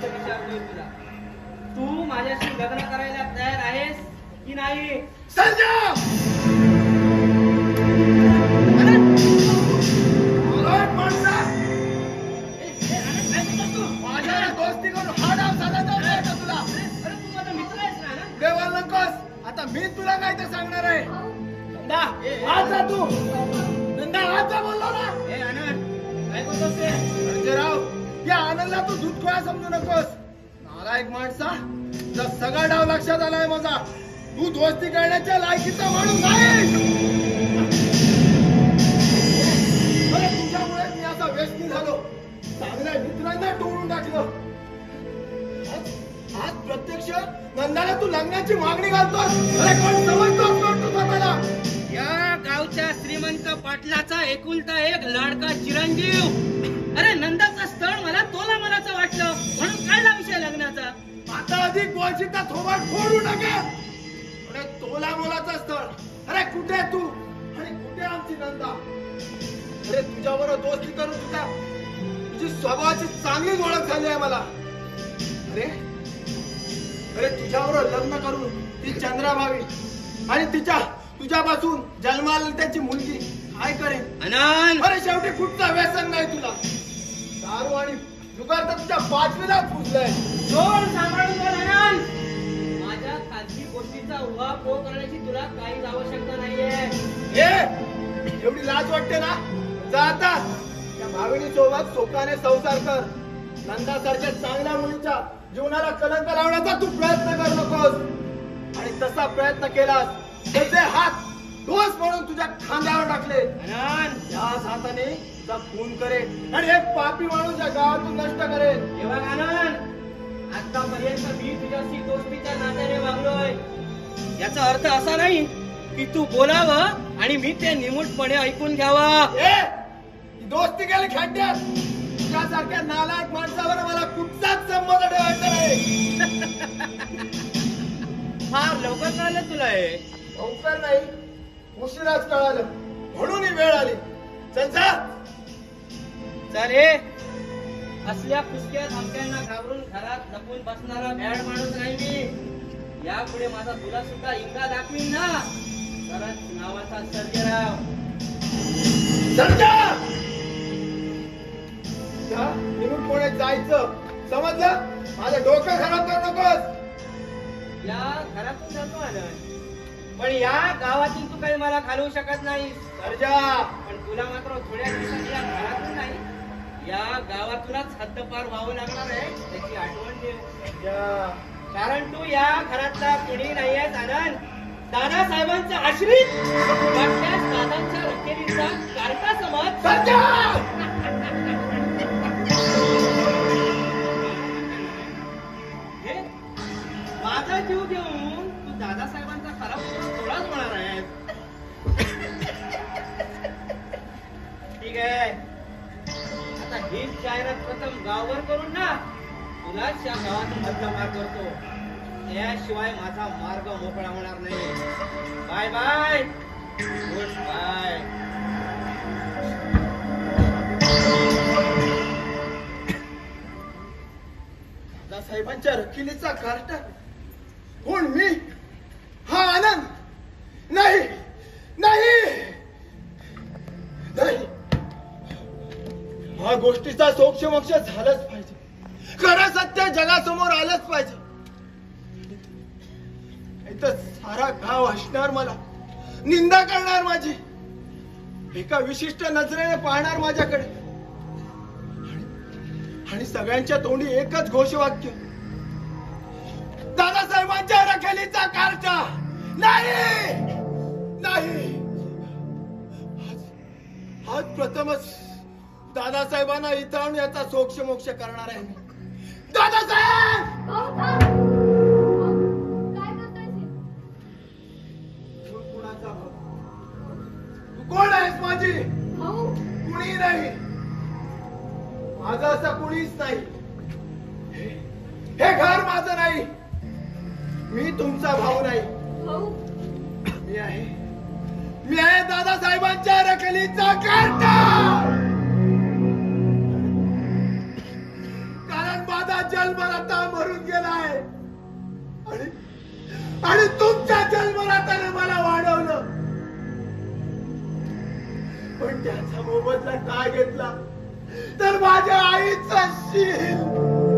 गोष्ट विचारतोय तुला, तू माझ्याशी लग्न करायला तयार आहेस की नाही? माझ्या दोस्ती करून हा डाव झाला का तुला? अरे तू माझा मित्र आहेस ना? देवाला नकोस, आता मी तुला काय ते सांगणार आहे. नंदा आज जा तू, नंदा आज जा बोललो ना. ए आनंद, काय बोलतोस ते? राव या आनंदला तू दुधखोळा समजू नकोस. नालायक माणसा, तुझा सगळा डाव लक्षात आलाय माझा. तू दोस्ती करण्याच्या लायकीचा माणूस नाही. अरे तुझ्यामुळे मी असा व्यसनी झालो, चांगल्या मित्रांना टोळून टाकलं. आज प्रत्यक्ष नंदाला तू लग्नाची मागणी घालतोस. अरे कोण समजतोस कोण तू स्वतःला? या गावच्या श्रीमंत पाटलाचा एकुलता एक लाडका चिरंजीव. अरे नंदाचं स्थळ मला तोला मनाचं वाटलं म्हणून काढला विषय लग्नाचा. आता अधिक बोलशील थोबाड फोडू नका. अरे तोला मोलाचं स्थळ. अरे कुठे तू आणि कुठे आमची नंदा? अरे तुझ्याबरोबर दोस्ती करून तुझी स्वभावाची चांगलीच ओळख झाली आहे मला. अरे अरे तुझ्याबरोबर लग्न करून ती चंद्रा भावी आणि तुझ्यापासून जन्माला त्याची मुलगी काय करेन? अनंत, अरे शेवटी कुठचा व्यसन नाही तुला. दारू आणि जुगार तर तुझ्या पाचवीला पुजलंय. जोर सांभाळून बोल अनंत. माझ्या खाजगी गोष्टीचा उहापोह करण्याची तुला काहीच आवश्यकता नाहीये. एवढी लाज वाटते ना? जातात त्या भाविनी सोबत सोकाने संसार कर. नंदासारख्या चांगल्या मुलीच्या जीवनाला कलंक लावण्याचा तू प्रयत्न कर नकोस. आणि तसा प्रयत्न केलास त्याचे हात दोष म्हणून तुझ्या खांद्यावर टाकले. अनंत, याच हाताने तुझा खून करेन आणि एक पापी माणूस या गावातून नष्ट करेन. हे बघ आनंद, आतापर्यंत मी तुझ्याशी दोस्तीच्या नात्याने वागलोय. याचा अर्थ असा नाही की तू बोलावं आणि मी ते निमूटपणे ऐकून घ्यावं. दोस्ती केली खड्ड्यात. तुझ्यासारख्या नालायक माणसावर मला कुठचाच संबंध ठेवायचा नाही. फार लवकर कळलं तुला हे? लवकर नाही, उशिराच कळालं म्हणून ही वेळ आली. चल हे असल्या पुसक्या धमक्यांना घाबरून घरात लपून बसणारा भ्याड माणूस नाही मी. यापुढे माझा तुला सुद्धा इंगा दाखवीन ना, तरच नावाचा सर्जेराव. निघून पुढे जायचं, समजलं? माझं डोकं खराब करू नकोस. या घरातून जातो आनंद, पण या गावातून तू काही मला घालवू शकत नाही. सर्जा, पण तुला मात्र थोड्या दिवसांनी या घरातून नाही, या गावातूनच हद्दपार व्हावं लागणार आहे. त्याची आठवण ठेव. कारण तू या घरातला कुणी नाही आहेस आनंद. दादासाहेबांचा आश्रित, वाटल्यास दादांच्या रखेरीचा कार्टा समज. माझा जीव घेऊन तू दादासाहेबांचा खरा थोडाच होणार आहे. ठीक आहे, आता हीच जाहिरात प्रथम गावभर करून ना तुलाच या गावातून हद्दपार करतो. त्याशिवाय माझा मार्ग मोकळा होणार नाही. Bye bye, good bye. साहेबांच्या रकिलीचा कार्टा कोण? मी? हा आनंद? नाही नाही नाही. हा गोष्टीचा सोक्षमोक्ष झालंच पाहिजे. खरं सत्य जगासमोर आलंच पाहिजे. तर सारा गाव असणार, मला निंदा करणार, माझी एका विशिष्ट नजरेने पाहणार माझ्याकडे. आणि सगळ्यांच्या तोंडी एकच घोषवाक्य, दादासाहेबांच्या रखेलीचा कार्टा. नाही नाही. आज प्रथमच दादासाहेबांना इथं याचा सोक्षमोक्ष करणार आहे. दादासाहेब, कोण आहेस माझी? कुणी नाही. माझं असं कुणीच नाही. हे घर माझं नाही. मी तुमचा भाऊ नाही. मी आहे दादासाहेबांच्या रखेलीचा कार्टा. कारण माझा जन्मदाता मरून गेलाय आणि तुमच्या जन्मदाताने मला वाढवलं, पण त्याचा मोबदला काय घेतला तर माझ्या आईचा शील.